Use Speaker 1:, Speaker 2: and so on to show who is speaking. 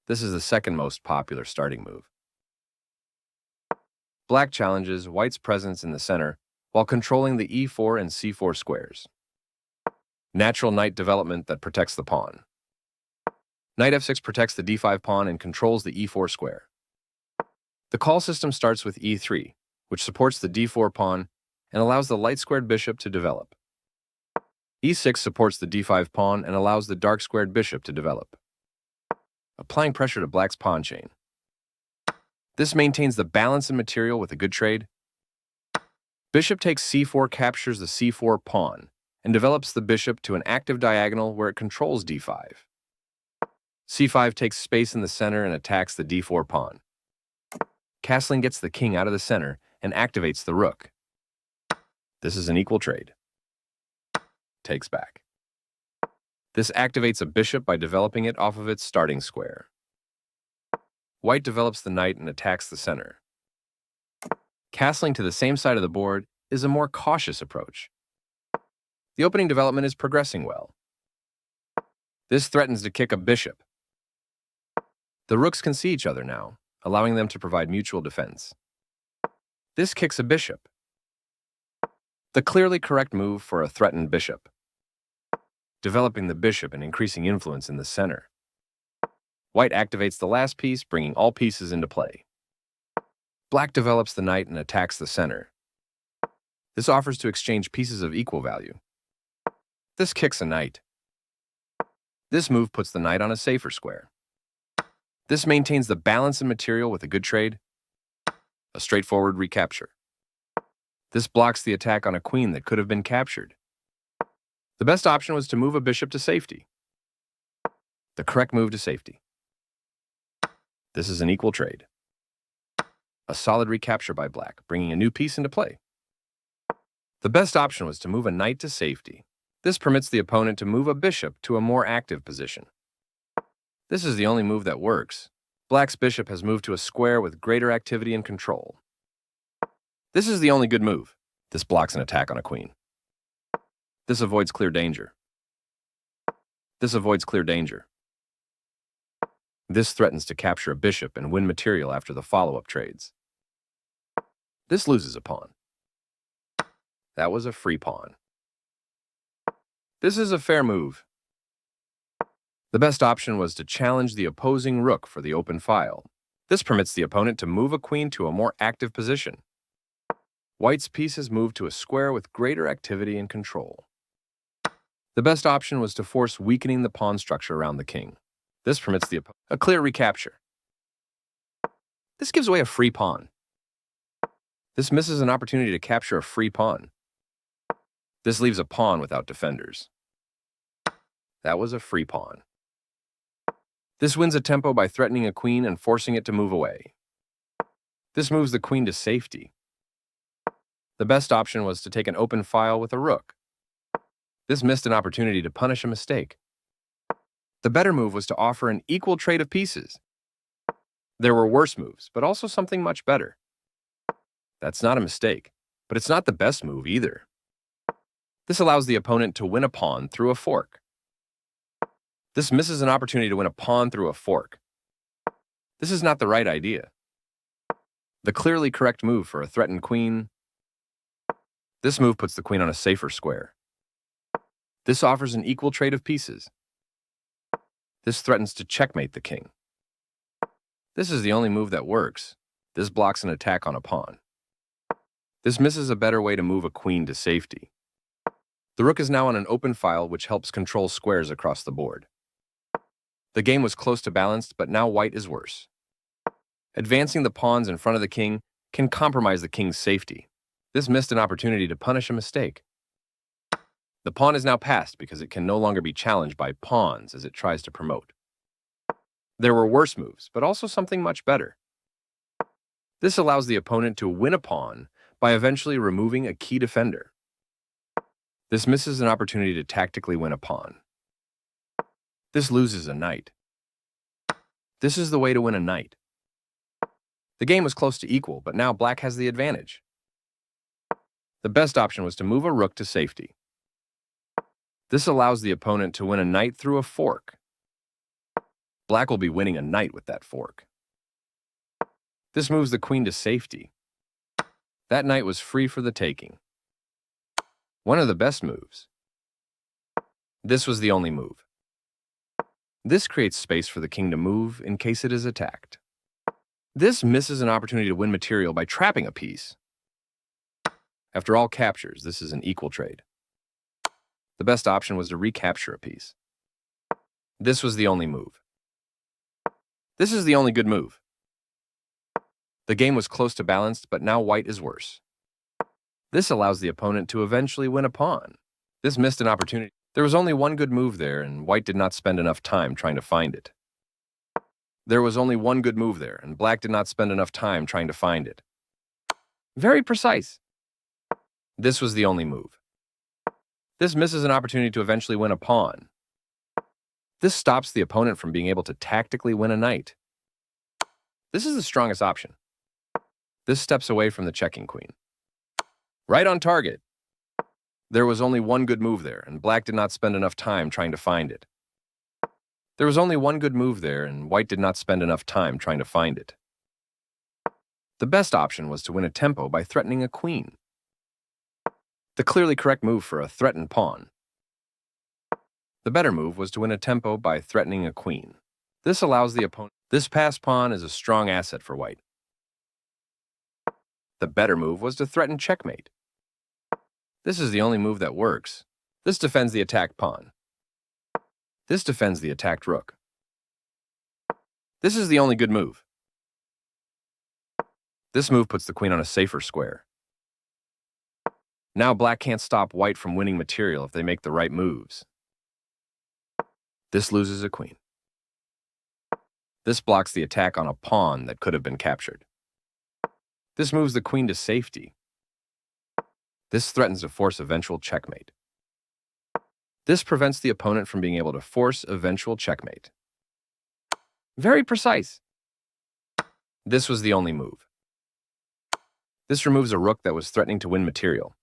Speaker 1: This is the second most popular starting move. Black challenges white's presence in the center while controlling the e4 and c4 squares. Natural knight development that protects the pawn. Knight f6 protects the d5 pawn and controls the e4 square. The call system starts with e3, which supports the d4 pawn and allows the light-squared bishop to develop. e6 supports the d5 pawn and allows the dark-squared bishop to develop, applying pressure to black's pawn chain. This maintains the balance in material with a good trade. Bishop takes c4 captures the c4 pawn and develops the bishop to an active diagonal where it controls d5. c5 takes space in the center and attacks the d4 pawn. Castling gets the king out of the center and activates the rook. This is an equal trade. Takes back. This activates a bishop by developing it off of its starting square. White develops the knight and attacks the center. Castling to the same side of the board is a more cautious approach. The opening development is progressing well. This threatens to kick a bishop. The rooks can see each other now, allowing them to provide mutual defense. This kicks a bishop. The clearly correct move for a threatened bishop. Developing the bishop and increasing influence in the center. White activates the last piece, bringing all pieces into play. Black develops the knight and attacks the center. This offers to exchange pieces of equal value. This kicks a knight. This move puts the knight on a safer square. This maintains the balance in material with a good trade. A straightforward recapture. This blocks the attack on a queen that could have been captured. The best option was to move a bishop to safety. The correct move to safety. This is an equal trade. A solid recapture by black, bringing a new piece into play. The best option was to move a knight to safety. This permits the opponent to move a bishop to a more active position. This is the only move that works. Black's bishop has moved to a square with greater activity and control. This is the only good move. This blocks an attack on a queen. This avoids clear danger. This avoids clear danger. This threatens to capture a bishop and win material after the follow-up trades. This loses a pawn. That was a free pawn. This is a fair move. The best option was to challenge the opposing rook for the open file. This permits the opponent to move a queen to a more active position. White's piece is moved to a square with greater activity and control. The best option was to force weakening the pawn structure around the king. This permits the opponent a clear recapture. This gives away a free pawn. This misses an opportunity to capture a free pawn. This leaves a pawn without defenders. That was a free pawn. This wins a tempo by threatening a queen and forcing it to move away. This moves the queen to safety. The best option was to take an open file with a rook. This missed an opportunity to punish a mistake. The better move was to offer an equal trade of pieces. There were worse moves, but also something much better. That's not a mistake, but it's not the best move either. This allows the opponent to win a pawn through a fork. This misses an opportunity to win a pawn through a fork. This is not the right idea. The clearly correct move for a threatened queen. This move puts the queen on a safer square. This offers an equal trade of pieces. This threatens to checkmate the king. This is the only move that works. This blocks an attack on a pawn. This misses a better way to move a queen to safety. The rook is now on an open file, which helps control squares across the board. The game was close to balanced, but now white is worse. Advancing the pawns in front of the king can compromise the king's safety. This missed an opportunity to punish a mistake. The pawn is now passed because it can no longer be challenged by pawns as it tries to promote. There were worse moves, but also something much better. This allows the opponent to win a pawn by eventually removing a key defender. This misses an opportunity to tactically win a pawn. This loses a knight. This is the way to win a knight. The game was close to equal, but now black has the advantage. The best option was to move a rook to safety. This allows the opponent to win a knight through a fork. Black will be winning a knight with that fork. This moves the queen to safety. That knight was free for the taking. One of the best moves. This was the only move. This creates space for the king to move in case it is attacked. This misses an opportunity to win material by trapping a piece. After all captures, this is an equal trade. The best option was to recapture a piece. This was the only move. This is the only good move. The game was close to balanced, but now white is worse. This allows the opponent to eventually win a pawn. This missed an opportunity. There was only one good move there, and white did not spend enough time trying to find it. There was only one good move there, and black did not spend enough time trying to find it. Very precise. This was the only move. This misses an opportunity to eventually win a pawn. This stops the opponent from being able to tactically win a knight. This is the strongest option. This steps away from the checking queen. Right on target. There was only one good move there, and black did not spend enough time trying to find it. There was only one good move there, and white did not spend enough time trying to find it. The best option was to win a tempo by threatening a queen. The clearly correct move for a threatened pawn. The better move was to win a tempo by threatening a queen. This allows the opponent. This passed pawn is a strong asset for white. The better move was to threaten checkmate. This is the only move that works. This defends the attacked pawn. This defends the attacked rook. This is the only good move. This move puts the queen on a safer square. Now black can't stop white from winning material if they make the right moves. This loses a queen. This blocks the attack on a pawn that could have been captured. This moves the queen to safety. This threatens to force eventual checkmate. This prevents the opponent from being able to force eventual checkmate. Very precise. This was the only move. This removes a rook that was threatening to win material.